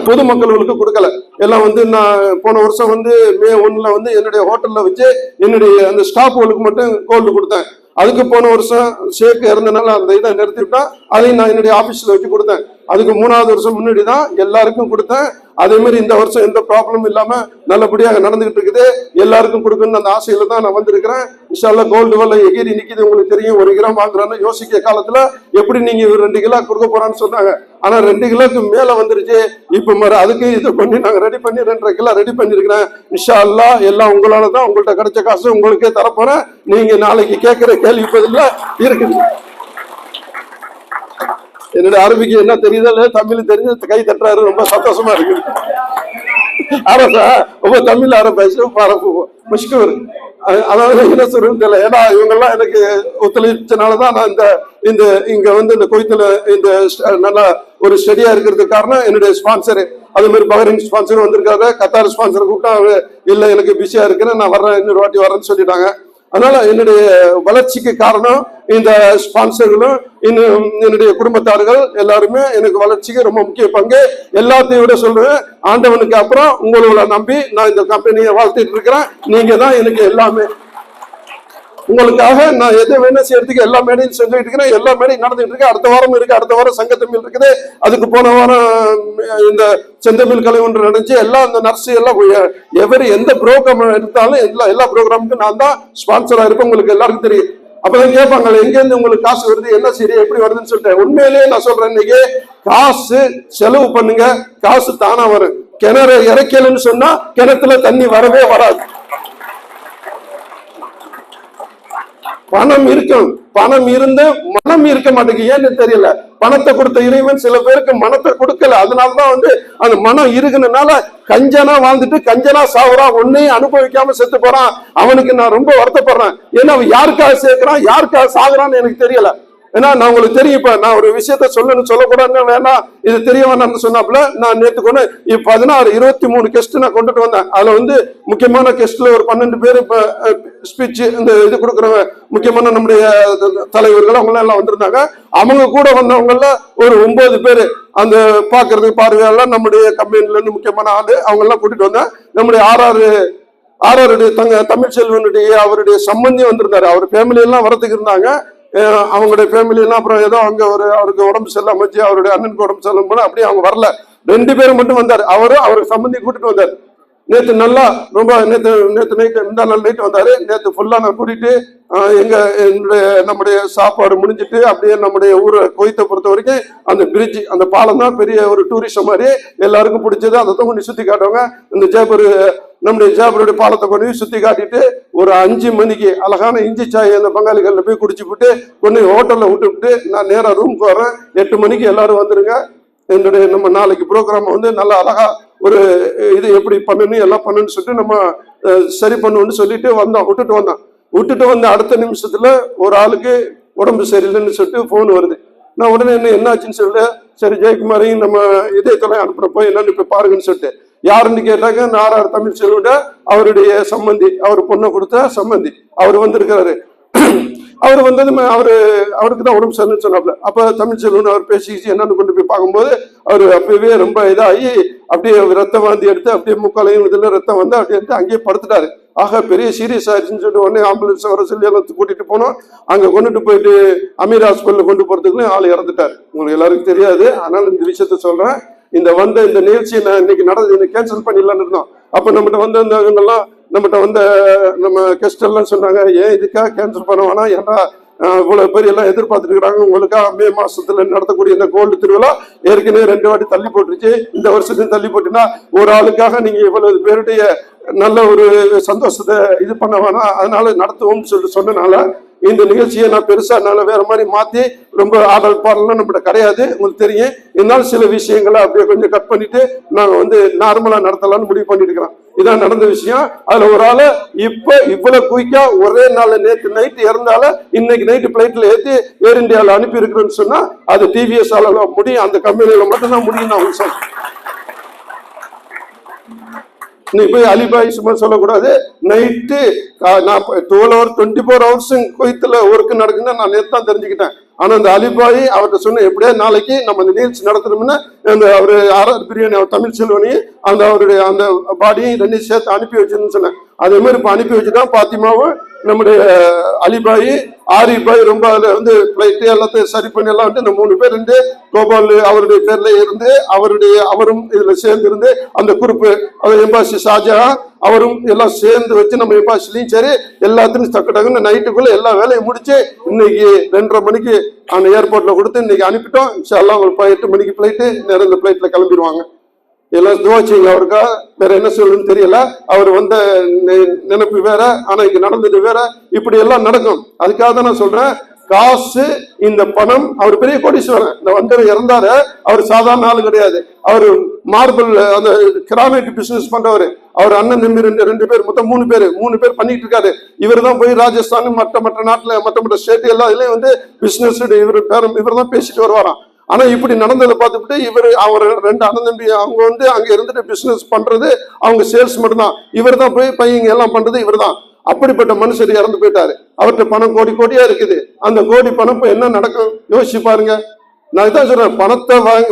பொதுமக்களுக்கு கொடுக்கல. எல்லாம் நான் போன வருஷம் மே 1 என்னுடைய ஹோட்டல்ல வச்சு என்னுடைய அந்த ஸ்டாஃப்களுக்கு மட்டும் கோல்டு கொடுத்தேன். அதுக்கு போன வருஷம் ஷேக் இறந்தனால அந்த இதை நிறுத்திவிட்டா அதையும் நான் என்னுடைய ஆபீஸ்ல வச்சு கொடுத்தேன். அதுக்கு 3வது வருஷம் முன்னாடி தான் எல்லாருக்கும் கொடுத்தேன். அதே மாதிரி இந்த வருஷம் எந்த ப்ராப்ளமும் இல்லாம நல்லபடியாக நடந்துகிட்டு இருக்குது. எல்லாருக்கும் கொடுக்கணும்னு அந்த ஆசையில தான் நான் வந்திருக்கிறேன். இன்ஷா அல்லாஹ் கோல்டு விலை எகிரி நிக்குது. உங்களுக்கு தெரியும், 1 கிராம் வாங்குறான்னு யோசிக்க காலத்துல எப்படி நீங்க 2 கிலோ கொடுக்க போறான்னு சொன்னாங்க. ஆனா 2 கிலோக்கு மேல வந்துருச்சு. இப்ப அதுக்கு இது பண்ணி நாங்க ரெடி பண்ணி 2.5 கிலோ ரெடி பண்ணிருக்கிறேன். இன்ஷா அல்லாஹ் எல்லாம் உங்களாலதான். உங்கள்கிட்ட கிடைச்ச காசு உங்களுக்கே தரப்போறேன். நீங்க நாளைக்கு கேட்கிற கேள்வி பதில இருக்குது. என்னோட அரபிக்கு என்ன தெரியுதா தமிழ் தெரிஞ்சு கை தட்டுறாரு. ரொம்ப சந்தோஷமா இருக்கு. அரசா ரொம்ப தமிழ் அரபு முஷ்கூர். அதாவது என்ன சொல்றதுன்னு தெரியல. ஏன்னா இவங்கெல்லாம் எனக்கு ஒத்துழைச்சனாலதான் நான் இந்த இங்க இந்த கோயத்துல இந்த நல்லா ஒரு ஸ்டடியா இருக்கிறதுக்கு காரணம் என்னுடைய ஸ்பான்சரு. அது மாதிரி பஹ்ரைன் ஸ்பான்சர் வந்திருக்காரு. கத்தார் ஸ்பான்சர் கூப்பிட்டா அவரு இல்ல எனக்கு பிஸியா இருக்குன்னு நான் வர்றேன், இன்னொரு வாட்டி வரேன்னு சொல்லிட்டாங்க. அதனால என்னுடைய வளர்ச்சிக்கு காரணம் இந்த ஸ்பான்சர்களும் இன்னும் என்னுடைய குடும்பத்தார்கள் எல்லாருமே எனக்கு வளர்ச்சிக்கு ரொம்ப முக்கிய பங்கு. எல்லாத்தையும் விட சொல்றேன், ஆண்டவனுக்கு அப்புறம் உங்களோட நம்பி நான் இந்த கம்பெனியை வாழ்த்திட்டு இருக்கிறேன். நீங்க தான் எனக்கு எல்லாமே. உங்களுக்காக நான் எதை வேணா செய்யறதுக்கு எல்லா மேடையும் செஞ்சுட்டு இருக்கிறேன். எல்லா மேடையும் நடந்துட்டு இருக்கு. அடுத்த வாரம் இருக்கு. அடுத்த வாரம் சங்கத்தமிழ் இருக்குது. அதுக்கு போன வாரம் இந்த செந்தமிழ் கலை ஒன்று நடந்துச்சு. எல்லாம் அந்த நர்ஸ் எல்லாம் எந்த ப்ரோக்ராம் எடுத்தாலும் எல்லா ப்ரோக்ராமுக்கும் நான் தான் ஸ்பான்சரா இருப்பேன். உங்களுக்கு எல்லாருக்கும் தெரியும். அப்பதான் கேட்பாங்க எங்க இருந்து உங்களுக்கு காசு வருது, என்ன சரி எப்படி வருதுன்னு சொல்லிட்டு. உண்மையிலேயே நான் சொல்றேன், இன்னைக்கு காசு செலவு பண்ணுங்க, காசு தானா வரும். கிணறு இறைக்கலன்னு சொன்னா கிணத்துல தண்ணி வரவே வராது. பணம் இருக்கும், பணம் இருந்து மனம் இருக்க மாட்டேங்குது. ஏன்னு தெரியல. பணத்தை கொடுத்த இறைவன் சில பேருக்கு மனத்தை கொடுக்கல. அதனாலதான் அந்த மனம் இருக்குனால கஞ்சனா வாழ்ந்துட்டு கஞ்சனா சாவுறான். ஒன்னையும் அனுபவிக்காம செத்து போறான். அவனுக்கு நான் ரொம்ப வருத்தப்படுறேன். ஏன்னா அவன் யாருக்காக சேர்க்கிறான், யாருக்காக சாகுறான்னு எனக்கு தெரியல. ஏன்னா நான் உங்களுக்கு தெரியும். இப்ப நான் ஒரு விஷயத்த சொல்லக்கூடாதுன்னு வேணாம், இது தெரிய வேணாம்னு சொன்னாப்புல நான் நேற்று கொண்டு 23 கெஸ்ட் நான் கொண்டுட்டு வந்தேன். அதுல முக்கியமான கெஸ்ட்ல ஒரு 12 பேர் இப்ப ஸ்பீச் இந்த இது கொடுக்குறவங்க முக்கியமான நம்முடைய தலைவர்கள் அவங்க எல்லாம் வந்திருந்தாங்க. அவங்க கூட வந்தவங்கள ஒரு 9 பேர் அந்த பாக்குறதுக்கு பார்வையாளர் நம்முடைய கம்பெனில இருந்து முக்கியமான ஆளு அவங்க எல்லாம் கூட்டிட்டு வந்தேன். நம்முடைய ஆர்ஆருடைய தமிழ்ச்செல்வனுடைய அவருடைய சம்பந்தி வந்திருந்தாரு. அவர் ஃபேமிலி எல்லாம் வரத்துக்கு இருந்தாங்க. அவங்களுடைய ஃபேமிலி எல்லாம் அப்புறம் ஏதோ அங்க அவருக்கு உடம்பு செல்லாம வச்சு அவருடைய அண்ணனுக்கு உடம்பு செல்லும் போல அப்படியே அவங்க வரல. 2 பேரும் மட்டும் வந்தாரு. அவருக்கு சம்பந்தி கூட்டிட்டு வந்தாரு. நேற்று நல்லா ரொம்ப நேற்று நைட்டு இந்த நாள் நைட்டு வந்தாரு. நேற்று ஃபுல்லா நான் கூட்டிட்டு நம்முடைய சாப்பாடு முடிஞ்சிட்டு அப்படியே நம்முடைய ஊரை கோயத்தை பொறுத்த வரைக்கும் அந்த பிரிட்ஜ் அந்த பாலம் தான் பெரிய ஒரு டூரிஸ்ட் மாதிரி எல்லாருக்கும் பிடிச்சது. அதை தான் கொஞ்சம் சுத்தி காட்டுவாங்க. இந்த நம்முடைய ஜாபருடைய பாலத்தை கொண்டு சுத்தி காட்டிட்டு ஒரு 5 மணிக்கு அழகான இஞ்சி சாய் அந்த பங்காளிகள்ல போய் குடிச்சு விட்டு கொண்டு ஹோட்டல்ல விட்டு நான் நேரா ரூமுக்கு வரேன். 8 மணிக்கு எல்லாரும் வந்துருங்க. என்னுடைய நம்ம நாளைக்கு ப்ரோக்ராம் நல்லா அழகா ஒரு இது எப்படி பண்ணணும் எல்லாம் பண்ணணும்னு சொல்லிட்டு நம்ம சரி பண்ணுவோம்னு சொல்லிட்டு விட்டுட்டு வந்த அடுத்த நிமிஷத்துல ஒரு ஆளுக்கு உடம்பு சரியில்லைன்னு சொல்லிட்டு போன் வருது. நான் உடனே என்ன ஆச்சுன்னு சொல்லிட்டு சரி ஜெயக்குமாரையும் நம்ம இதயத்தெல்லாம் அனுப்புறப்போ என்னன்னு இப்ப பாருங்கன்னு சொல்லிட்டு யாருன்னு கேட்டாங்க. ஆர்ஆர் தமிழ்ச்செல்வன் அவருடைய சம்பந்தி, அவர் பொண்ணை கொடுத்த சம்பந்தி அவர் வந்திருக்கிறாரு. அவர் அவருக்கு தான் உடம்பு சரின்னு சொன்னாப்ல. அப்ப தமிழ்ச்செல்வன் அவர் பேசிக்கிச்சு என்னன்னு கொண்டு போய் பார்க்கும்போது அவர் அப்பவே ரொம்ப இதாகி அப்படியே ரத்தம் வாந்தி எடுத்து அப்படியே முக்காலையும் இதுல ரத்தம் வந்து அப்படியே எடுத்து அங்கேயே படுத்துட்டாரு. ஆக பெரிய சீரியஸ் ஆயிடுச்சுன்னு சொல்லிட்டு உடனே ஆம்புலன்ஸ் வர சொல்லி எல்லாம் கூட்டிட்டு போனோம். அங்க கொண்டுட்டு போயிட்டு அமீர் ஹாஸ்பிட்டல் கொண்டு போறதுக்குள்ளே ஆள் இறந்துட்டாரு. உங்களுக்கு எல்லாருக்கும் தெரியாது, அதனால இந்த விஷயத்த சொல்றேன். இந்த நிகழ்ச்சியை நான் இன்னைக்கு கேன்சல் பண்ணிடலான்னு இருந்தோம். அப்ப நம்மகிட்ட நம்ம கெஸ்ட் எல்லாம் சொன்னாங்க, ஏன் இதுக்காக கேன்சல் பண்ண வேணாம், ஏன்னா இவ்வளவு பேர் எல்லாம் எதிர்பார்த்துட்டு இருக்கிறாங்க. உங்களுக்காக மே மாசத்துல நடத்தக்கூடிய இந்த கோல்டு திருவிழா ஏற்கனவே 2 வாட்டி தள்ளி போட்டுருச்சு. இந்த வருஷத்தையும் தள்ளி போட்டுனா ஒரு ஆளுக்காக நீங்க இவ்வளவு பேருடைய நல்ல ஒரு சந்தோஷத்தை இது பண்ண வேணாம், அதனால நடத்துவோம்னு சொல்லிட்டு சொன்னனால இந்த நிகழ்ச்சியை நான் பெருசா வேற மாதிரி மாத்தி ரொம்ப ஆடல் பாடலாம் நம்மகிட்ட கிடையாது, உங்களுக்கு தெரியும். இருந்தாலும் சில விஷயங்களை அப்படியே கொஞ்சம் கட் பண்ணிட்டு நாங்க நார்மலா நடத்தலாம்னு முடிவு பண்ணிட்டு இருக்கிறோம். இதான் நடந்த விஷயம். அதுல ஒரு ஆளு இப்ப இவ்வளவு குயிக்கா ஒரே நாள் நேற்று நைட்டு இறந்தால இன்னைக்கு நைட்டு பிளைட்ல ஏற்றி ஏர் இந்தியாவில் அனுப்பி இருக்கிறேன்னு சொன்னா அது டிவிஎஸ் ஆல முடியும், அந்த கம்பெனியில மட்டும்தான் முடியும். நான் சொல்றேன், நீ போய் அலிபாய் சும்மா சொல்லக்கூடாது. நைட்டு நான் 24 hours குவைத்துல ஒர்க் நடக்குதுன்னு நான் நேற்று தான் தெரிஞ்சுக்கிட்டேன். ஆனா அந்த அலிபாய் அவர்கிட்ட சொன்ன எப்படியா நாளைக்கு நம்ம அந்த நிகழ்ச்சி நடத்தணும்னா அந்த அவரு ஆர்ஆர் பிரியாணி தமிழ் செல்வனையும் அந்த அவருடைய அந்த பாடியும் ரெண்டையும் சேர்த்து அனுப்பி வச்சுன்னு சொன்னேன். அதே மாதிரி இப்ப அனுப்பி வச்சுதான் பாத்திமாவும் நம்முடைய அலிபாய் ஆரிபாய் ரொம்ப அதுல வந்து பிளைட்டு எல்லாத்தையும் சரி பண்ணி எல்லாம் வந்து இந்த 3 பேர் இருந்து கோபால் அவருடைய பேர்ல இருந்து அவரும் இதுல சேர்ந்து இருந்து அந்த குறிப்பு அவர் எம்பாசி ஷாஜா அவரும் எல்லாம் சேர்ந்து வச்சு நம்ம எம்பாசிலையும் சரி எல்லாத்தையும் டக்கு டக்குன்னு நைட்டுக்குள்ள எல்லா வேலையும் முடிச்சு இன்னைக்கு 2:30 மணிக்கு அந்த ஏர்போர்ட்ல கொடுத்து இன்னைக்கு அனுப்பிட்டோம். எல்லாம் ஒரு 8 மணிக்கு பிளைட்டு நேரம் இந்த பிளைட்ல கிளம்பிடுவாங்க. எல்லாம் துவாச்சிங்க அவருக்கா வேற என்ன சொல்லுன்னு தெரியல. அவர் வந்த நினைப்பு வேற, ஆனா இங்க நடந்தது வேற. இப்படி எல்லாம் நடக்கும். அதுக்காக தான் நான் சொல்றேன், காசு இந்த பணம். அவர் பெரிய கோடீஸ்வரன். இந்த வந்து இறந்தாரு. அவர் சாதாரண ஆளு கிடையாது. அவர் மார்பிள் அந்த கிரானைட் பிசினஸ் பண்றவர். அவர் அண்ணன் தம்பி ரெண்டு பேர் மொத்தம் 3 பேர் பண்ணிட்டு இருக்காரு. இவர் தான் போய் ராஜஸ்தான் மற்ற நாட்டுல மற்ற ஸ்டேட் எல்லா இதுலயும் வந்து பிசினஸ் இவர் தான் பேசிட்டு வருவாராம். ஆனா இப்படி நடந்ததை பார்த்துட்டு அவர் 2 அண்ணன் தம்பி அவங்க வந்து அங்க இருந்துட்டு பிசினஸ் பண்றது, அவங்க சேல்ஸ் மட்டும் தான். இவர் தான் போய் பையங்க எல்லாம் பண்றது இவர் தான். அப்படிப்பட்ட மனுஷர் இறந்து போயிட்டாரு. அவர்கிட்ட பணம் கோடியா இருக்குது. அந்த கோடி பணம் என்ன நடக்கும் யோசிச்சு பாருங்க. நான் இதான் சொல்றேன்,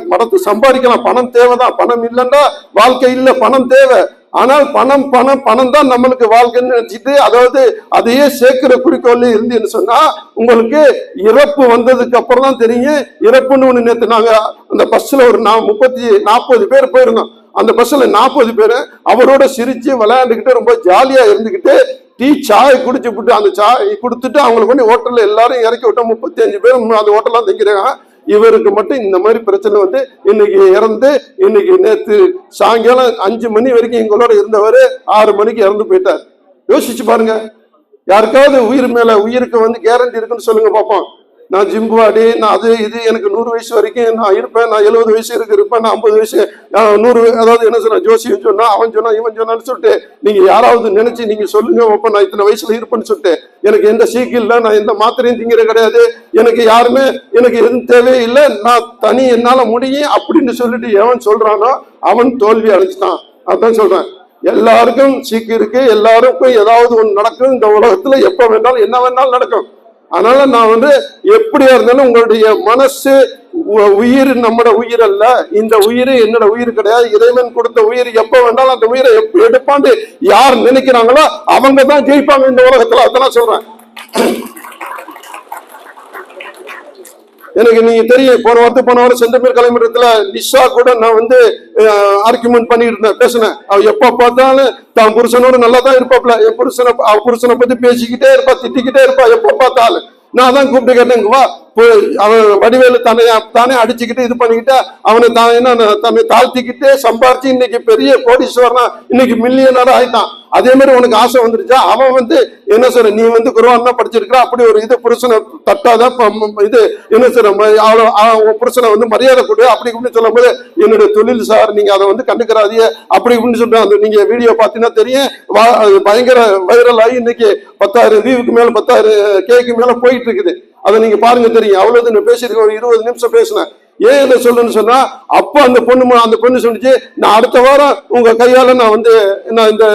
பணத்தை சம்பாதிக்கலாம், பணம் தேவைதான். பணம் இல்லைன்னா வாழ்க்கை இல்லை, பணம் தேவை. ஆனால் பணம் தான் நம்மளுக்கு வாழ்க்கைன்னு நினைச்சிட்டு அதாவது அதையே சேர்க்கிற குறிக்கோள் இருந்துன்னு சொன்னா உங்களுக்கு இறப்பு வந்ததுக்கு அப்புறம் தான் தெரியும். இறப்புன்னு ஒண்ணு நேற்று நாங்க அந்த பஸ்ல ஒரு 40 பேர் போயிருந்தோம். அந்த பஸ்ல 40 பேர் அவரோட சிரிச்சு விளையாண்டுக்கிட்டு ரொம்ப ஜாலியா இருந்துக்கிட்டு டீ சாய் குடிச்சு அந்த சாய் கொடுத்துட்டு அவங்களுக்கு வந்து ஹோட்டல்ல எல்லாரும் இறக்கி விட்டோம். 35 பேர் அந்த ஹோட்டல்லாம் தங்கிறாங்க. இவருக்கு மட்டும் இந்த மாதிரி பிரச்சனை வந்து இன்னைக்கு இறந்து இன்னைக்கு நேற்று சாயங்காலம் 5 மணி வரைக்கும் எங்களோட இருந்தவர் 6 மணிக்கு இறந்து போயிட்டார். யோசிச்சு பாருங்க. யாருக்காவது உயிருக்கு வந்து கேரண்டி இருக்குன்னு சொல்லுங்க பார்ப்போம். நான் ஜிம்புவாடி, நான் அது இது எனக்கு 100 வயசு வரைக்கும் நான் இருப்பேன், நான் 70 வயசு இருப்பேன், நான் 50 வயசு 100, அதாவது என்ன சொன்ன ஜோசியம் சொன்னா அவன் சொன்னா இவன் சொன்னான்னு சொல்லிட்டு நீங்க யாராவது நினைச்சு நீங்க சொல்லுங்க வைப்ப நான் இத்தனை வயசுல இருப்பேன்னு சொல்லிட்டு. எனக்கு எந்த சீக்கு இல்லை, நான் எந்த மாத்திரையும் திங்கிற கிடையாது, எனக்கு யாருமே எனக்கு எதுவும் தேவையில்லை, நான் தனி என்னால முடியும் அப்படின்னு சொல்லிட்டு எவன் சொல்றானோ அவன் தோல்வி அடைஞ்சிட்டான். அதான் சொல்றேன், எல்லாருக்கும் சீக்கு இருக்கு, எல்லாருக்கும் ஏதாவது ஒண்ணு நடக்கும். இந்த உலகத்துல எப்ப வேணாலும் என்ன வேணாலும் நடக்கும். அதனால நான் வந்து எப்படியா இருந்தாலும் உங்களுடைய மனசு உயிர் நம்மட உயிர் அல்ல. இந்த உயிர் என்னோட உயிர் கிடையாது, இறைவன் கொடுத்த உயிர். எப்ப வேண்டாலும் அந்த உயிரை எடுப்பாண்டு யார் நினைக்கிறாங்களோ அவங்க தான் ஜெயிப்பாங்க இந்த உலகத்துல. அதெல்லாம் சொல்றேன். எனக்கு நீங்க தெரியும், போன வாரம் செந்தமிழ் கலைமன்றத்துல நிஷா கூட நான் வந்து ஆர்குமெண்ட் பண்ணிட்டு இருந்தேன், பேசினேன். அவ எப்ப பார்த்தாலும் தான் புருஷனோட நல்லா தான் இருப்பாப்ல. என் புருஷனை பத்தி பேசிக்கிட்டே இருப்பா, திட்டிக்கிட்டே இருப்பா எப்ப பார்த்தாலும். நான் தான் கூப்பிட்டு கேட்டேன், வா அவன் வடிவேலு தானே அடிச்சுக்கிட்டு இது பண்ணிக்கிட்டு அவனை தன்னை தாழ்த்திக்கிட்டு சம்பாரிச்சு இன்னைக்கு பெரிய கோடீஸ்வரனா இன்னைக்கு மில்லியனரா ஆயிட்டான். அதே மாதிரி உனக்கு ஆசை வந்துருச்சா? அவன் வந்து என்ன சொல்ற, நீ வந்து குர்ஆன் தான் படிச்சிருக்கிற, அப்படி ஒரு இது புருஷனை தட்டாத இது என்ன சொல்ற புருஷனை வந்து மரியாதை கொடு அப்படி இப்படின்னு சொல்லும் போது என்னுடைய தொழில் சார், நீங்க அதை வந்து கண்டுக்கிறாதீங்க அப்படி இப்படின்னு சொல்றேன். நீங்க வீடியோ பார்த்தீங்கன்னா தெரியும், பயங்கர வைரல் ஆகி இன்னைக்கு 10,000 வியூக்கு மேல 10,000 கேக்கு மேல போயிட்டு இருக்குது. அதை நீங்க பாருங்க தெரியும். அவ்வளவு நான் பேசியிருக்கேன், ஒரு 20 நிமிஷம் பேசினேன். ஏன் இதை சொல்லுன்னு சொன்னா, அப்ப அந்த பொண்ணு சொல்லிச்சு, நான் அடுத்த வாரம் உங்க கையால நான் வந்து நான் இந்த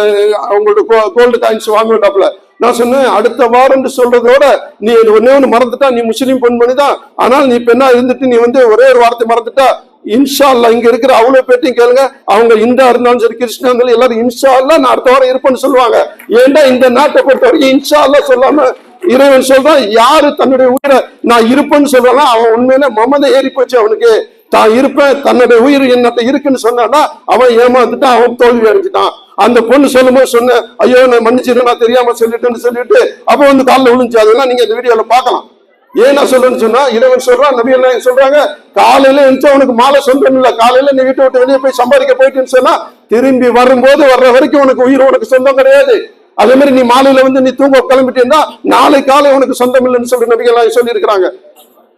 அவங்களோட கோல்டு காயின்ஸ் வாங்குவேன்டாப்ல. நான் சொன்னேன், அடுத்த வாரம் சொல்றதோட நீ ஒண்ணு மறந்துட்டா, நீ முஸ்லீம் பெண்மணி தான், ஆனால் நீ பெண்ணா இருந்துட்டு நீ வந்து ஒரே ஒரு வார்த்தை மறந்துட்டா, இன்ஷா அல்லாஹ் இங்க இருக்கிற அவ்வளவு பேர்த்தையும் கேளுங்க, அவங்க இந்தா இருந்தாலும் சரி கிறிஸ்டினா இருந்தாலும் எல்லாரும் இன்ஷா அல்லாஹ் நான் அடுத்த வாரம் இருப்பேன்னு சொல்லுவாங்க. ஏன்டா இந்த நாட்டை பொறுத்த வரைக்கும் இன்ஷா அல்லாஹ் சொல்லாம இறைவன் சொல்றான், யாரு தன்னுடைய உயிரை நான் இருப்பேன்னு சொல்றான் அவன் உண்மையில மமதை ஏறி போச்சு. அவனுக்கு தான் இருப்பேன், தன்னுடைய உயிர் என்னட்ட இருக்குன்னு சொன்னான்னா அவன் ஏமாந்துட்டான், அவன் தோல்வி அடைஞ்சிட்டான். அந்த பொண்ணு சொல்லும் போது சொன்ன, ஐயோ நான் மன்னிச்சிரு, நான் தெரியாம சொல்லிட்டேன்னு சொல்லிட்டு அப்ப வந்து காலில் விழுந்துச்சு. அதெல்லாம் நீங்க இந்த வீடியோல பார்க்கலாம். ஏன் நான் சொல்றேன்னு சொன்னா, இறைவன் சொல்றான், நபி எல்லாம் சொல்றாங்க, காலையில எழுந்து உனக்கு மாலை சொந்தம் இல்லை, காலையில நீ வீட்டை விட்டு வெளியே போய் சம்பாதிக்க போயிட்டுன்னு சொன்னா திரும்பி வரும்போது வர்ற வரைக்கும் உனக்கு உயிர் உனக்கு சொந்தம் கிடையாது. அதே மாதிரி நீ மாலையில வந்து நீ தூங்க கிளம்பிட்டு இருந்தா நாளை காலை உனக்கு சொந்தம் இல்லைன்னு சொல்லி நபிகள் சொல்லி இருக்கிறாங்க.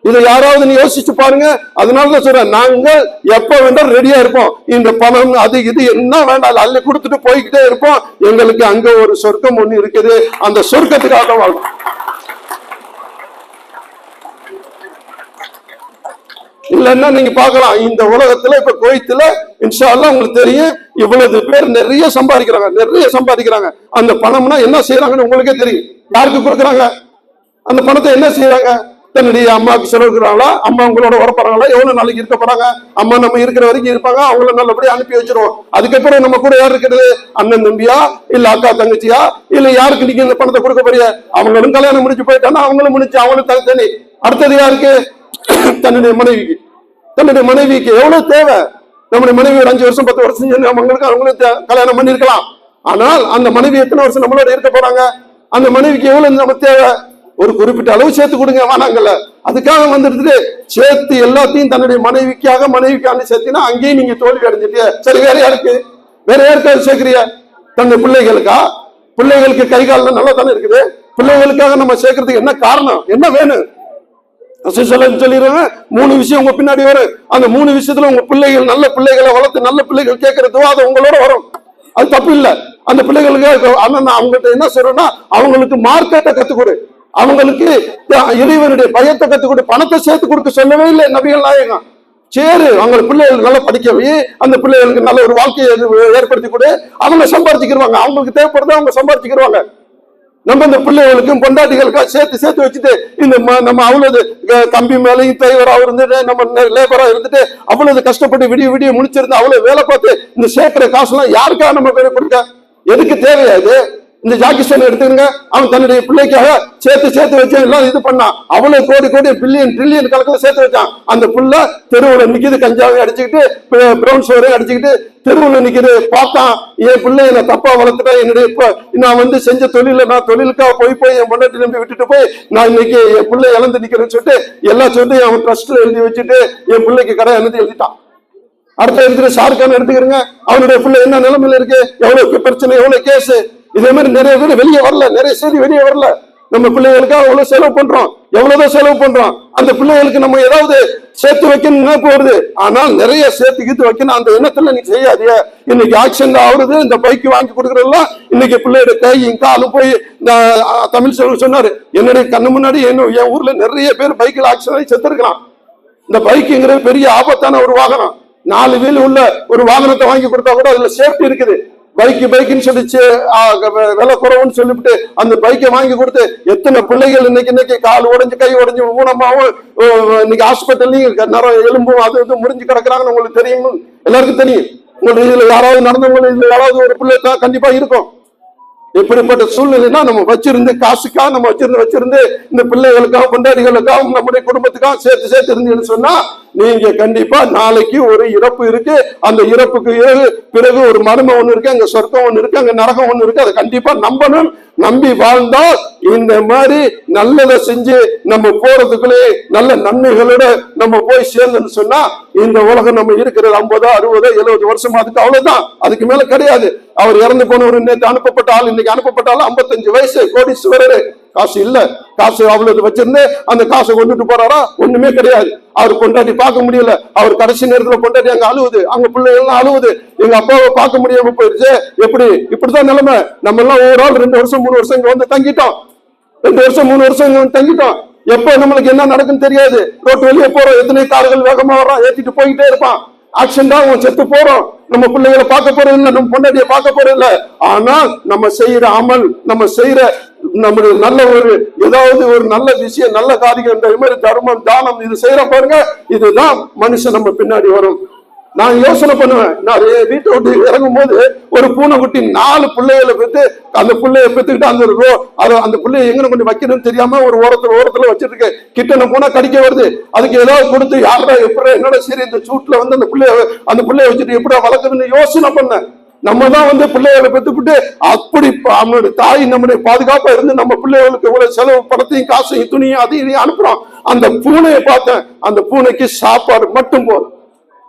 இதை யாராவது நீ யோசிச்சு பாருங்க. அதனாலதான் சொல்றேன், நாங்க எப்ப வேண்டாம் ரெடியா இருப்போம். இந்த பணம் அது இது என்ன வேண்டாம் அள்ளி கொடுத்துட்டு போய்கிட்டே இருப்போம். எங்களுக்கு அங்க ஒரு சொர்க்கம் ஒண்ணு இருக்குது, அந்த சொர்க்கத்துக்காக வாழ்வோம். இல்லைன்னா நீங்க பாக்கலாம், இந்த உலகத்துல இப்ப குவைத்துல இன்ஷா அல்லாஹ் உங்களுக்கு தெரியும், இவ்வளவு பேர் நிறைய சம்பாதிக்கிறாங்க. அந்த பணம்னா என்ன செய்யறாங்கன்னு உங்களுக்கே தெரியும். யாருக்கு கொடுக்குறாங்க அந்த பணத்தை? என்ன செய்யறாங்க? தன்னுடைய அம்மாவுக்கு செலவுக்குறாங்களா, அம்மா உங்களோட வரப்போறாங்களா, எவ்வளவு நாளைக்கு இருக்க போறாங்க, அம்மா நம்ம இருக்கிற வரைக்கும் இருப்பாங்க, அவங்கள நல்லபடியா அனுப்பி வச்சிருவோம். அதுக்கப்புறம் நம்ம கூட யார் இருக்கிறது, அண்ணன் தம்பியா இல்ல அக்கா தங்கச்சியா இல்ல யாருக்கு நீங்க இந்த பணத்தை கொடுக்க போறீங்க, அவங்களும் கல்யாணம் முடிச்சு போயிட்டாங்கன்னா அவங்களும் முடிச்சு அவங்களும் தனி. அடுத்தது யாருக்கு, தன்னுடைய மனைவிக்கு. தன்னுடைய மனைவிக்கு எவ்வளவு தேவை, நம்முடைய மனைவி ஒரு 5 வருஷம் 10 வருஷம் அவங்களுக்கு கல்யாணம் பண்ணிருக்கலாம். ஆனால் அந்த மனைவி எத்தனை வருஷம் நம்மளோட இருக்க போறாங்க, அந்த மனைவிக்கு எவ்வளவு நம்ம தேவை, ஒரு குறிப்பிட்ட அளவு சேர்த்து கொடுங்க வேணாங்கல்ல. அதுக்காக வந்துட்டு சேர்த்து எல்லாத்தையும் தன்னுடைய மனைவிக்காக சேர்த்தினா அங்கேயும் நீங்க தோல்வி அடைஞ்சிட்டிய. சரி, வேற யாருக்காவது சேர்க்கிறிய, தன்னுடைய பிள்ளைகளுக்கா? பிள்ளைகளுக்கு கை காலம் நல்லா தானே இருக்குது, பிள்ளைகளுக்காக நம்ம சேர்க்கறதுக்கு என்ன காரணம், என்ன வேணும் சொல்லிடுறாங்க. 3 விஷயம் உங்க பின்னாடி வரும். அந்த 3 விஷயத்துல உங்க பிள்ளைகள் நல்ல பிள்ளைகளை வளர்த்து நல்ல பிள்ளைகள் கேட்கறதோ அது உங்களோட வரும். அது தப்பு இல்லை. அந்த பிள்ளைகளுக்கு அவங்ககிட்ட என்ன சொல்றேன்னா, அவங்களுக்கு மார்க்கெட்டை கத்துக்கொடு, அவங்களுக்கு இறைவனுடைய பயத்தை கத்துக்கொடு, பணத்தை சேர்த்து கொடுக்க சொல்லவே இல்லை நபிகள் நாயகம். சரி, அவங்க பிள்ளைகள் நல்லா படிக்கவே, அந்த பிள்ளைகளுக்கு நல்ல ஒரு வாழ்க்கையை ஏற்படுத்தி கொடு, அவங்க சம்பாதிச்சிக்கிடுவாங்க, அவங்களுக்கு தேவைப்படுறத அவங்க சம்பாதிச்சிக்கிடுவாங்க. நம்ம இந்த பிள்ளைகளுக்கும் பொண்டாட்டிகளுக்கா சேர்த்து வச்சுட்டு இந்த நம்ம அவ்வளவு கம்பி மேலையும் டிரைவரா இருந்துட்டு நம்ம லேபரா இருந்துட்டு அவ்வளவு கஷ்டப்பட்டு விடிய முடிச்சிருந்து அவ்வளவு வேலை பார்த்து இந்த சேர்க்கிற காசு எல்லாம் யாருக்காக நம்ம பேரை கொடுக்க, எதுக்கு தேவையாது? இந்த ஜாக்கிஸ்தான் எடுத்துக்கங்க, அவன் தன்னுடைய பிள்ளைக்காக சேர்த்து வச்சு எல்லாம் இது பண்ணான், அவ்வளவு கோடி பில்லியன் ட்ரில்லியன் கணக்கில் சேர்த்து வச்சான். அந்த புள்ள தெருவில் நிக்குது, கஞ்சாவை அடிச்சுக்கிட்டு பிரவுன் சோரை அடிச்சுக்கிட்டு தெருவில் நிக்குது. பார்த்தான், என் பிள்ளை என்ன தப்பா வளர்த்துட்டேன், என்னுடைய நான் செஞ்ச தொழில நான் தொழிலுக்காக போய் என் பொண்டாட்டி நம்பி விட்டுட்டு போய் நான் இன்னைக்கு என் பிள்ளை இழந்து நிக்கிறேன்னு சொல்லிட்டு எல்லா சொல்லிட்டு அவன் ட்ரஸ்ட்ல எழுதி வச்சுட்டு என் பிள்ளைக்கு கடை எழுதிட்டான். அடுத்த எடுத்துட்டு ஷாருக்கான் எடுத்துக்கிறேங்க, அவனுடைய பிள்ளை என்ன நிலைமையில இருக்கு, எவ்வளவு பிரச்சனை, எவ்வளவு கேஸ். இதே மாதிரி நிறைய பேர் வெளியே வரல, நிறைய செய்தி வெளியே வரல. நம்ம பிள்ளைகளுக்காக அவ்வளவு செலவு பண்றோம், எவ்வளவுதான் செலவு பண்றோம். அந்த பிள்ளைகளுக்கு நம்ம ஏதாவது சேர்த்து வைக்கணும் நினைப்பு வருது, ஆனால் நிறைய சேர்த்து வைக்கணும் அந்த எண்ணத்துல நீ செய்யாதிய. இன்னைக்கு ஆக்சிடென்ட் ஆகுறது, இந்த பைக் வாங்கி கொடுக்கறதெல்லாம் இன்னைக்கு பிள்ளையோட கையும் காலும் போய். தமிழ் செல்வன் சொன்னாரு, என்னுடைய கண்ணு முன்னாடி என் ஊர்ல நிறைய பேர் பைக்கில் ஆக்சிடென்ட் ஆகி செத்துருக்கலாம். இந்த பைக்குங்கிறது பெரிய ஆபத்தான ஒரு வாகனம். 4 வீல் உள்ள ஒரு வாகனத்தை வாங்கி கொடுத்தா கூட அதுல சேஃப்டி இருக்குது. பைக்குன்னு சொல்லிச்சு விலை குறவுன்னு சொல்லிவிட்டு அந்த பைக்கை வாங்கி கொடுத்து எத்தனை பிள்ளைகள் இன்னைக்கு கால் உடைஞ்சு கை உடைஞ்சு ஊனமாவும் இன்னைக்கு ஹாஸ்பிட்டல்லையும் நிறைய எலும்பும் அது முறிஞ்சு கிடக்குறாங்கன்னு உங்களுக்கு தெரியும், எல்லாருக்கும் தெரியும். உங்களுக்கு இதுல யாராவது நடந்தவங்க இதுல யாராவது ஒரு பிள்ளை கண்டிப்பா இருக்கும். இப்படிப்பட்ட சூழ்நிலைனா நம்ம வச்சிருந்து காசுக்காக நம்ம வச்சிருந்து இந்த பிள்ளைகளுக்காக கொண்டாடிகளுக்காக நம்முடைய குடும்பத்துக்காக சேர்த்து இருந்தீங்கன்னு சொன்னா நீங்க கண்டிப்பா நாளைக்கு ஒரு இறப்பு இருக்கு. அந்த இறப்புக்கு பிறகு ஒரு மர்மம் ஒண்ணு இருக்கு, அங்க சொர்க்கம் ஒண்ணு இருக்கு, அங்க நரகம் ஒண்ணு இருக்கு. அதை கண்டிப்பா நம்பணும். நம்பி வாழ்ந்தால் இந்த மாதிரி நல்லதை செஞ்சு நம்ம போறதுக்குள்ளே நல்ல நன்மைகளோட நம்ம போய் சேர்ந்தோம்னு சொன்னா இந்த உலகம் நம்ம இருக்கிறது 50, 60, 70 வருஷம் அதுக்கு அவ்வளவுதான், அதுக்கு மேல கிடையாது. அவர் இறந்து போனவர் நேற்று அனுப்பப்பட்ட ஆள், இன்னைக்கு அனுப்பப்பட்டாலும் 55 வயசு கோடீஸ்வரரு. காசு இல்ல, காசு அவ்வளவு வச்சிருந்து அந்த காசை கொண்டுட்டு போறாரா? ஒண்ணுமே கிடையாது. அவர் கொண்டாடி பார்க்க முடியல. அவர் கடைசி நேரத்துல கொண்டாடி அங்க அழுவுது, அங்க பிள்ளைகள்லாம் அழுவுது, எங்க அப்பாவை பார்க்க முடியாம போயிருச்சு. இப்படிதான் நிலைமை. நம்ம எல்லாம் ஒரு ஆள் 2 வருஷம் 3 வருஷம் இங்க வந்து தங்கிட்டோம், 2 வருஷம் 3 வருஷம் இங்க வந்து தங்கிட்டோம். எப்ப நம்மளுக்கு என்ன நடக்குன்னு தெரியாது. ரோட்டு வெளியே போறோம், எத்தனை கார்கள் வேகமா வர்றான், ஏத்திட்டு போயிட்டே இருப்பான். ஆக்சிடென்டா அவன் செத்து போறோம். நம்ம பிள்ளைகளை பார்க்க போறது இல்லை, நம்ம பொண்டாட்டியை பார்க்க போறது இல்லை. ஆனால் நம்ம செய்யற அமல், நம்ம செய்யற நம்முடைய நல்ல ஏதாவது ஒரு நல்ல விஷயம், நல்ல காரியம், இந்த மாதிரி தர்மம் தானம் இது செய்யற பாருங்க, இதுதான் மனுஷன் நம்ம பின்னாடி வரும். நான் யோசனை பண்ணுவேன், நான் வீட்டை விட்டு இறங்கும் போது ஒரு பூனைக்குட்டி 4 பிள்ளைகளை பெற்று அந்த பிள்ளைய பெற்றுக்கிட்டு அந்த பிள்ளைய எங்க கொண்டு வைக்கணும்னு தெரியாம ஒரு ஓரத்துல வச்சிட்டு இருக்கு. கிட்ட போனா கடிக்க வருது. அதுக்கு ஏதாவது கொடுத்து யாரா எப்படி என்னோட சரி இந்த சூட்ல அந்த பிள்ளைய வச்சுட்டு எப்படி வளர்க்குதுன்னு யோசனை பண்ணேன். நம்ம தான் பிள்ளைகளை பெற்றுக்கிட்டு அப்படி அவனுடைய தாய் நம்முடைய பாதுகாப்பா இருந்து நம்ம பிள்ளைகளுக்கு இவ்வளவு செலவு பணத்தையும் காசையும் துணியும் அதையும் அனுப்புறோம். அந்த பூனையை பார்த்தேன், அந்த பூனைக்கு சாப்பாடு மட்டும் போதும்.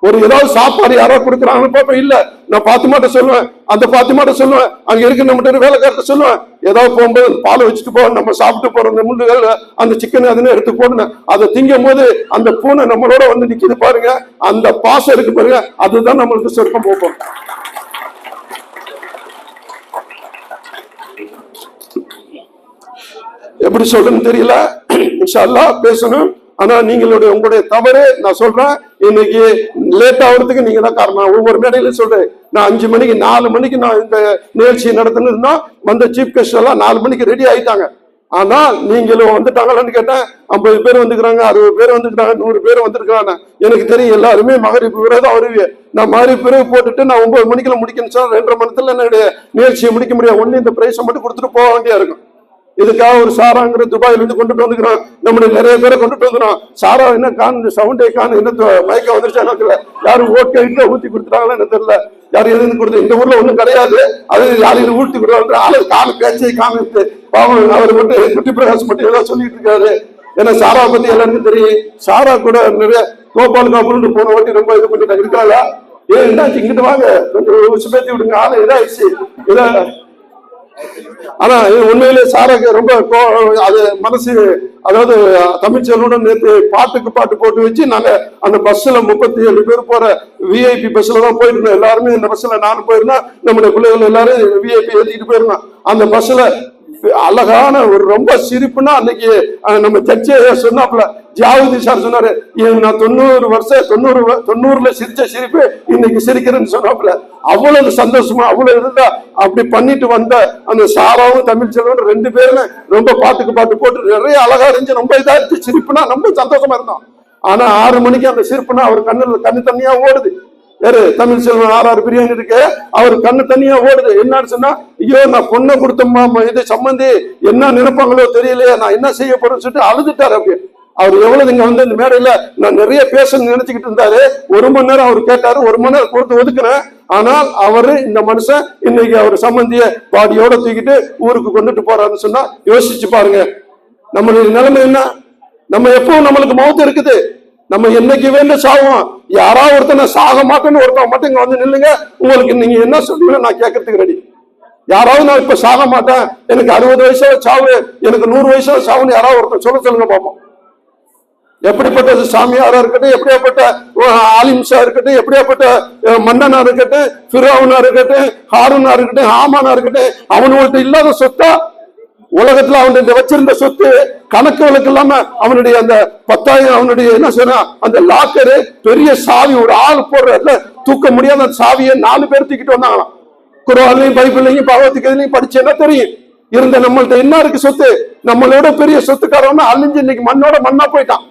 ஒரு ஏதாவது சாப்பாடு யாராவது கொடுக்குறாங்கன்னு பார்ப்பேன். இல்ல, நான் பாத்திமாட்ட சொல்லுவேன், அந்த பாத்திமாட்ட சொல்லுவேன், அங்க இருக்கு நம்ம வேலைக்காரத்தை சொல்லுவேன், ஏதாவது போகும்போது பாலை வச்சுட்டு போவோம், நம்ம சாப்பிட்டு போறோம், இந்த முள்ளுகள் அந்த சிக்கன் அதுன்னு எடுத்து போடணும். அதை திங்கும் போது அந்த பூனை நம்மளோட நிக்குது பாருங்க, அந்த பாசம் இருக்கு பாருங்க, அதுதான் நம்மளுக்கு சொர்க்கம் போகும். எப்படி சொல்றேன்னு தெரியல, இன்ஷா அல்லாஹ் பேசணும். ஆனா உங்களுடைய தவறு நான் சொல்றேன், இன்னைக்கு லேட் ஆகுறதுக்கு நீங்க தான் காரணம். ஒவ்வொரு மேடையிலும் சொல்றேன், நான் 5 மணிக்கு 4 மணிக்கு நான் இந்த நிகழ்ச்சி நடத்தினா வந்த சீஃப் கெஸ்ட் எல்லாம் 4 மணிக்கு ரெடி ஆயிட்டாங்க. ஆனால் நீங்களும் வந்துட்டாங்களான்னு கேட்டேன். 50 பேர் வந்துக்கிறாங்க, 60 பேர் வந்துக்கிறாங்க, 100 பேர் வந்திருக்கிறாங்க. எனக்கு தெரியும் எல்லாருமே மகரிப்பு பிறகு தான் வருவீங்க. நான் மகரிப்பு பிறகு போட்டுட்டு நான் 9 மணிக்குள்ள முடிக்கணும் சார். 2:30 மணி நேரத்துல என்னுடைய நிகழ்ச்சியை முடிக்க முடியாது. ஒண்ணு இந்த பிரைஸை மட்டும் கொடுத்துட்டு போக வேண்டியா இருக்கும். இதுக்காக ஒரு சாராங்கிற துபாயில இருந்து கொண்டுட்டு வந்துக்கிறோம். நம்முடைய நிறைய பேரை கொண்டுட்டு வந்துடும். சாரா என்ன காணு, சவுண்டே காணு, என்ன மயக்கம் வந்துருச்சா எனக்கு தெரியல. யாரும் ஓட்டு ஊத்தி கொடுத்துட்டாங்களா என்ன தெரியல. யாரும் எதுன்னு கொடுத்து இந்த ஊர்ல ஒண்ணும் கிடையாது. அது யாரையும் ஊட்டி கொடுவாங்க. ஆளு காலு பேச்சை காமிட்டு பாவம் அவர் மட்டும் குட்டி பிரகாஷ் மட்டும் ஏதாவது சொல்லிட்டு இருக்காரு. ஏன்னா சாரா பத்தி எல்லாருக்கும் தெரியும். சாரா கூட நிறைய கோபால் காப்பல் போன வாட்டி ரொம்ப இது பண்ணிட்டாங்க. இருக்காளா ஏன் என்னாச்சு இங்கிட்டு வாங்க கொஞ்சம் உசுப்பேத்தி விடுங்க. ஆளு இதாயிடுச்சு இத. ஆனா உண்மையிலே சாராக்கு ரொம்ப அது மனசு, அதாவது தமிழ்ச்செல்வனுடன் நேற்று பாட்டுக்கு பாட்டு போட்டு வச்சு நாங்க அந்த பஸ்ல 37 பேர் போற விஐபி பஸ்ல தான் போயிட்டு இருந்தோம். எல்லாருமே இந்த பஸ்ல நானும் போயிருந்தோம், நம்முடைய பிள்ளைகள் எல்லாரும் விஐபி ஏற்றிட்டு போயிருந்தோம். அந்த பஸ்ல அழகான ஒரு ரொம்ப சிரிப்புனா அன்னைக்கு நம்ம ஜட்ஜே சொன்னாப்புல, ஜாவதி சார் சொன்னாரு, நான் 90 சிரிச்ச சிரிப்பு இன்னைக்கு சிரிக்கிறேன்னு சொன்னாப்புல. அவ்வளவு சந்தோஷமா அவ்வளவு இருந்தா அப்படி பண்ணிட்டு வந்த அந்த சாராவும் தமிழ்ச்செல்வன் 2 பேருமே ரொம்ப பாட்டுக்கு பாட்டு போட்டு நிறைய அழகா இருந்துச்சு. ரொம்ப இதா இருந்துச்சு. சிரிப்புனா ரொம்ப சந்தோஷமா இருந்தோம். ஆனா 6 மணிக்கு அந்த சிரிப்புனா அவர் கண்ணு தண்ணியா ஓடுது. யாரு தமிழ்ச்செல்வன் 6 பிரியாணி இருக்கு, அவர் கண்ணு தனியா ஓடுது. என்னன்னு சொன்னா, ஐயோ நான் பொண்ணை கொடுத்தம்மா, இது சம்பந்தி என்ன நினைப்பாங்களோ தெரியலையே, நான் என்ன செய்ய போறேன்னு சொல்லிட்டு அழுதுட்டாரு. அப்படி அவர் எவ்வளவு இங்க வந்து இந்த மேடையில நான் நிறைய பேசணும்னு நினைச்சுக்கிட்டு இருந்தாரு. 1 மணி நேரம் அவர் கேட்டாரு, 1 மணி நேரம் கொடுத்து ஒதுக்குனேன். ஆனால் அவரு இந்த மனுஷன் இன்னைக்கு அவர் சம்பந்திய பாடியோட தூக்கிட்டு ஊருக்கு கொண்டுட்டு போறாருன்னு சொன்னா யோசிச்சு பாருங்க நம்மளுடைய நிலைமை என்ன. நம்ம எப்பவும் நம்மளுக்கு மௌத்து இருக்குது. நம்ம என்னைக்கு வேணும் சாவோம். யாராவது ஒருத்தனை சாக மாட்டேன்னு ஒருத்தன் மட்டும் இங்க வந்து நில்லுங்க, உங்களுக்கு நீங்க என்ன சொல்லுங்க நான் கேட்கறதுக்கு ரெடி. யாராவது நான் இப்ப சாக மாட்டேன், எனக்கு 60 வயசா சாவு, எனக்கு 100 வயசா சாவுன்னு யாராவது ஒருத்தன் சொல்லுங்க பார்ப்போம். எப்படிப்பட்ட சாமியாரா இருக்கட்டும், எப்படியாப்பட்ட ஆலிம்ஸா இருக்கட்டும், எப்படியாப்பட்ட மன்னனா இருக்கட்டும், ஃபிரௌனா இருக்கட்டும், ஹாரூனா இருக்கட்டும், ஹாமானா இருக்கட்டும், அவனுக்கு இல்லாத சொத்தா உலகத்துல அவனுடைய வச்சிருந்த சொத்து கணக்கு வழக்கு இல்லாம அவனுடைய அந்த 10,000 அவனுடைய என்ன சொன்னா அந்த லாக்கரு பெரிய சாவி, ஒரு ஆள் போடுற தூக்க முடியாத அந்த சாவியை 4 பேர் தூக்கிட்டு வந்தாங்களாம். குர்ஆன்லயும் பைபிள்லையும் பகவத்கீதையிலையும் படிச்சு என்ன தெரியும் இருந்த நம்மள்ட்ட என்ன இருக்கு சொத்து. நம்மளோட பெரிய சொத்துக்காரவன அழிஞ்சு இன்னைக்கு மண்ணோட மண்ணா போயிட்டான்.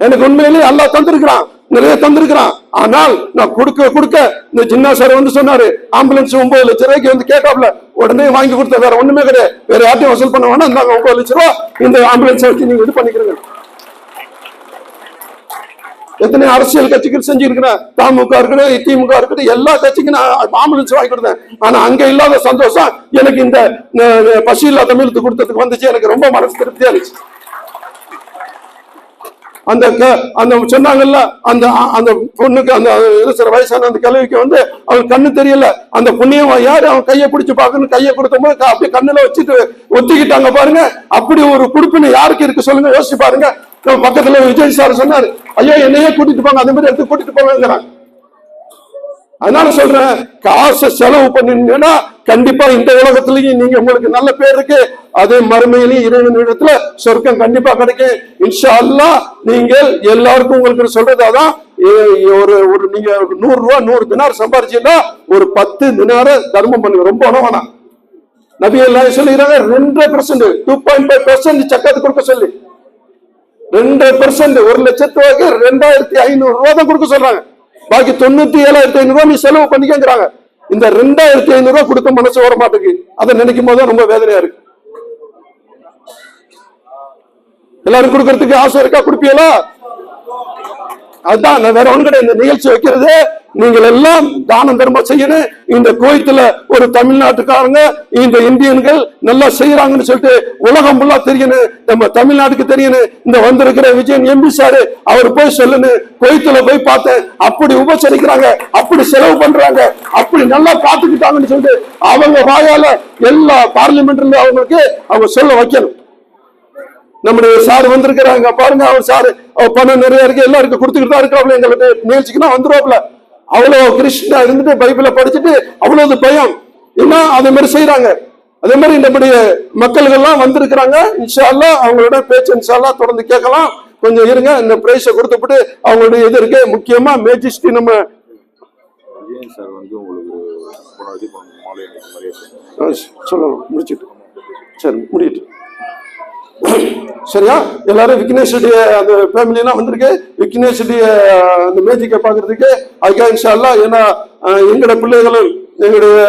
எனக்கு உண்மையிலேயே அல்லாஹ் தந்திருக்கிறான், நிறைய தந்திருக்கிறான். ஆனால் நான் கொடுக்க இந்த ஜின்னா சார் வந்து சொன்னாரு, ஆம்புலன்ஸ் 9 லட்சம் ரூபாய்க்கு வந்து கேட்டாப்ல, உடனே வாங்கி கொடுத்த, வேற ஒண்ணுமே கிடையாது, வேற யார்ட்டையும் வசூல் பண்ண வேணா, இந்தாங்க 9 லட்சம் ரூபாய், இந்த ஆம்புலன்ஸ் வச்சு நீங்க இது பண்ணிக்கிறீங்க. எத்தனை அரசியல் கட்சிகள் செஞ்சிருக்கிறேன், தமுக இருக்கட்டும், திமுக இருக்கட்டும், எல்லா கட்சிக்கும் நான் ஆம்புலன்ஸ் வாங்கி கொடுத்தேன். ஆனா அங்க இல்லாத சந்தோஷம் எனக்கு இந்த பசி இல்லா தமிழுக்கு கொடுத்ததுக்கு வந்துச்சு. எனக்கு ரொம்ப மனசு திருப்தியா இருந்துச்சு. அந்த சொன்னாங்கல்ல, அந்த அந்த பொண்ணுக்கு அந்த சில வயசான அந்த கிழவிக்கு வந்து அவன் கண்ணு தெரியல. அந்த புண்ணியம் யாரு அவன் கையை பிடிச்சு பாக்கணும், கையை கொடுத்தபோது அப்படியே கண்ணுல வச்சுட்டு ஒத்திக்கிட்டாங்க பாருங்க. அப்படி ஒரு குடுப்பினை யாருக்கு இருக்கு சொல்லுங்க, யோசிச்சு பாருங்க. நம்ம பக்கத்துல விஜய் சார் சொன்னாரு, ஐயோ என்னையே கூட்டிட்டு போங்க, அதே மாதிரி எடுத்து கூட்டிட்டு போங்கிறாங்க. அதனால சொல்றேன், காசை செலவு பண்ணீங்கன்னா கண்டிப்பா இந்த உலகத்திலையும் நீங்க உங்களுக்கு நல்ல பேர் இருக்கு, அதே மறுமையிலையும் இறைவனிடத்துல சொர்க்கம் கண்டிப்பா கிடைக்கும் இன்ஷா அல்லாஹ். நீங்கள் எல்லாருக்கும் உங்களுக்கு சொல்றதாதான், ஒரு நீங்க 100 ரூபா 100 தினார் சம்பாரிச்சீங்கன்னா ஒரு 10 தினார தர்மம் பண்ணுங்க, ரொம்ப வேணாம். நபி எல்லாம் சொல்லிடுறாங்க 2% 2.5% சக்கத்து கொடுக்க சொல்லி, 2% 1 லட்சத்துக்கு 2,500 ரூபா தான் கொடுக்க சொல்றாங்க. பாக்கி 97,500 ரூபாய் நீ செலவு பண்ணிக்கிறாங்க. இந்த 2,500 ரூபாய் கொடுக்க மனசு வர மாட்டேங்குது. அதை நினைக்கும் போது ரொம்ப வேதனையா இருக்கு. எல்லாரும் கொடுக்கறதுக்கு ஆசை இருக்கா? கொடுப்பீங்களா? அதுதான் நான் வேற ஒண்ணு கிடையாது. இந்த நிகழ்ச்சி வைக்கிறது நீங்கள் எல்லாம் தானம் தர்மம் செய்யணும். இந்த கோயத்துல ஒரு தமிழ்நாட்டுக்காரங்க இந்த இந்தியன்கள் நல்லா செய்யறாங்கன்னு சொல்லிட்டு உலகம் ஃபுல்லா தெரியணும், நம்ம தமிழ்நாட்டுக்கு தெரியணும். இந்த வந்திருக்கிற விஜயன் எம்பி சாரு அவர் போய் சொல்லணும், கோயத்துல போய் பார்த்தேன், அப்படி உபசரிக்கிறாங்க, அப்படி செலவு பண்றாங்க, அப்படி நல்லா பாத்துக்கிட்டாங்கன்னு சொல்லிட்டு அவங்க வாயால எல்லா பார்லிமெண்ட்ல அவங்களுக்கு அவங்க சொல்ல வைக்கணும். நம்முடைய சார் வந்திருக்கிறாங்க பாருங்க, அவர் சாரு பணம் நிறைய இருக்கு, எல்லாருக்கும் கொடுத்துக்கிட்டு தான் இருக்கிறாப்ல, எங்களுக்கு நிகழ்ச்சிக்குன்னா வந்துருவாப்ல. அவ்வளவு கிறிஸ்டினா இருந்துட்டு பைபிளை படிச்சுட்டு அவ்வளவு பயம் என்ன அதே மாதிரி செய்யறாங்க. அதே மாதிரி நம்முடைய மக்கள்கள்லாம் வந்திருக்கிறாங்க. இன்ஷா அல்லாஹ் அவங்களோட பேச்சு இன்ஷா அல்லாஹ் தொடர்ந்து கேட்கலாம். கொஞ்சம் இருங்க, இந்த பிரைஸை கொடுத்துட்டு அவங்களுடைய இது இருக்கு. முக்கியமா மேஜிஸ்ட்ரி நம்ம சொல்லலாம் முடிச்சுட்டு சரி முடியுது. சரியா? எல்லாரும் விக்னேஷுடைய அந்த ஃபேமிலியெல்லாம் வந்திருக்கு. விக்னேஷுடைய அந்த மேஜிக்கை பார்க்கறதுக்கு அதுக்காக இன்ஷா அல்லாஹ். ஏன்னா எங்களோட பிள்ளைகளும் எங்களுடைய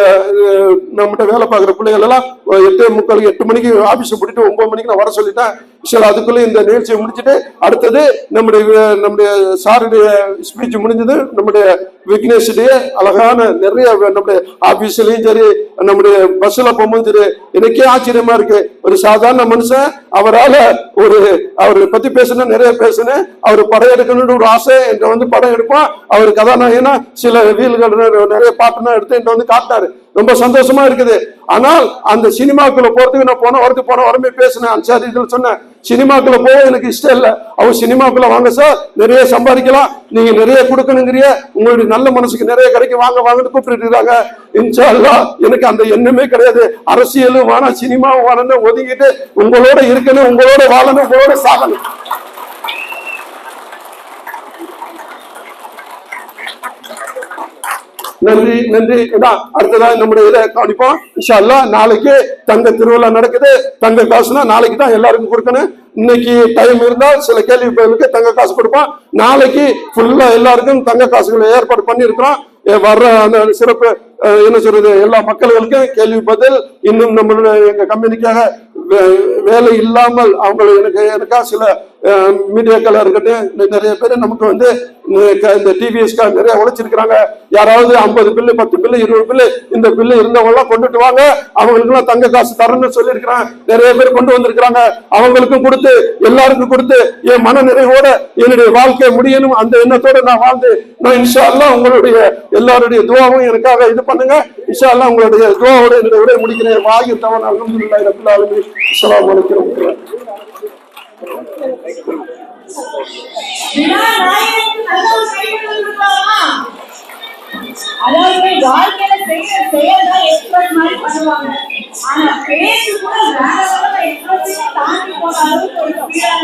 நம்மகிட்ட வேலை பார்க்குற பிள்ளைகள் எல்லாம் 8:45 8 மணிக்கு ஆபீஸ் முடிட்டு 9 மணிக்கு நான் வர சொல்லிட்டேன். இன்ஷா அதுக்குள்ளே இந்த நிகழ்ச்சியை முடிச்சுட்டு அடுத்தது நம்முடைய சாருடைய ஸ்பீச் முடிஞ்சது. நம்முடைய விக்னேஷுடைய அழகான நிறைய நம்முடைய ஆபீஸ்லயும் சரி நம்முடைய பஸ்ல போகும்போது சரி எனக்கே ஆச்சரியமா இருக்கு. ஒரு சாதாரண மனுஷன் அவரால் அவரை பத்தி பேசுன நிறைய பேசுனேன். அவர் படம் எடுக்கணும்னு ஒரு ஆசை என்கிட்ட வந்து படம் எடுப்பான். அவர் கதாநாயகனா சில வீல்கள் நிறைய பாட்டுனா எடுத்து என்கிட்ட வந்து காட்டினாரு. ரொம்ப சந்தோஷமா இருக்குது. ஆனால் அந்த சினிமாக்குள்ள போறதுக்கு நான் போன வரமே பேசினேன். அன்சாரி இதில் சொன்னேன் சினிமாக்குள்ள போக எனக்கு இஷ்டம் இல்லை. அவர் சினிமாக்குள்ள வாங்க சார், நிறைய சம்பாதிக்கலாம், நீங்க நிறைய கொடுக்கணுங்கிறிய, உங்களுடைய நல்ல மனசுக்கு நிறைய கிடைக்கும், வாங்கன்னு கூப்பிட்டு இருக்காங்க. இன்ஷா அல்லாஹ் எனக்கு அந்த எண்ணமே கிடையாது. அரசியலும் வேணாம் சினிமாவும் வேணும்னு ஒதுங்கிட்டு உங்களோட இருக்கணும், உங்களோட வாழணும், உங்களோட சாகணும். நன்றி நன்றி. அடுத்ததா நம்முடைய இதை கவனிப்போம் இன்ஷா அல்லாஹ். நாளைக்கு தங்க திருவிழா நடக்குது. தங்க காசுனா நாளைக்கு தான் எல்லாருக்கும் கொடுக்கணும். இன்னைக்கு டைம் இருந்தால் சில கேள்வி பதிலுக்கு தங்க காசு கொடுப்போம். நாளைக்கு ஃபுல்லா எல்லாருக்கும் தங்க காசுகளை ஏற்பாடு பண்ணி இருக்கிறோம். வர்ற அந்த சிறப்பு என்ன சொல்றது எல்லா மக்களுக்கும் கேள்வி பதில். இன்னும் நம்மளுடைய எங்க கம்பெனிக்காக வேலை இல்லாமல் அவங்க எனக்கா சில மீடியாக்கள் இருக்கட்டும் நிறைய பேர் நமக்கு வந்து இந்த டிவிஎஸ்க்காக நிறைய உழைச்சிருக்கிறாங்க. யாராவது 50 பில்லு 10 பில்லு 20 பில்லு இந்த பில்லு இருந்தவங்க எல்லாம் கொண்டுட்டு வாங்க, அவங்களுக்கு எல்லாம் தங்க காசு தரணும்னு சொல்லியிருக்கிறாங்க. நிறைய பேர் கொண்டு வந்திருக்கிறாங்க. அவங்களுக்கும் கொடுத்து எல்லாருக்கும் கொடுத்து என் மன நிறைவோட என்னுடைய வாழ்க்கை முடியணும் அந்த எண்ணத்தோட நான் வாழ்ந்து நான் இன்ஷா அல்லாஹ் உங்களுடைய எல்லாருடைய துவாவும் எனக்காக இது பண்ணுங்க. இன்ஷா அல்லாஹ் உங்களுடைய துவாவோட என்னுடைய உரை முடிக்கிறேன். வாகி தவன் அல்ஹம்துலில்லாஹி ரப்பில் ஆலமீன். அஸ்ஸலாமு அலைக்கும். அதாவது வாழ்க்கையில செய்யற செயல்தான் எக்ஸ்பிரஸ் மாதிரி பண்ணுவாங்க. ஆனா பேச்சு கூட வேற எக்ஸ்பிரஸ் தாண்டி போன அளவுக்கு ஒரு ஸ்பீடான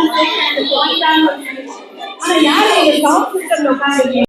ஆனா யாரு சாஃப்ட் சிஸ்டம்ல உட்காந்து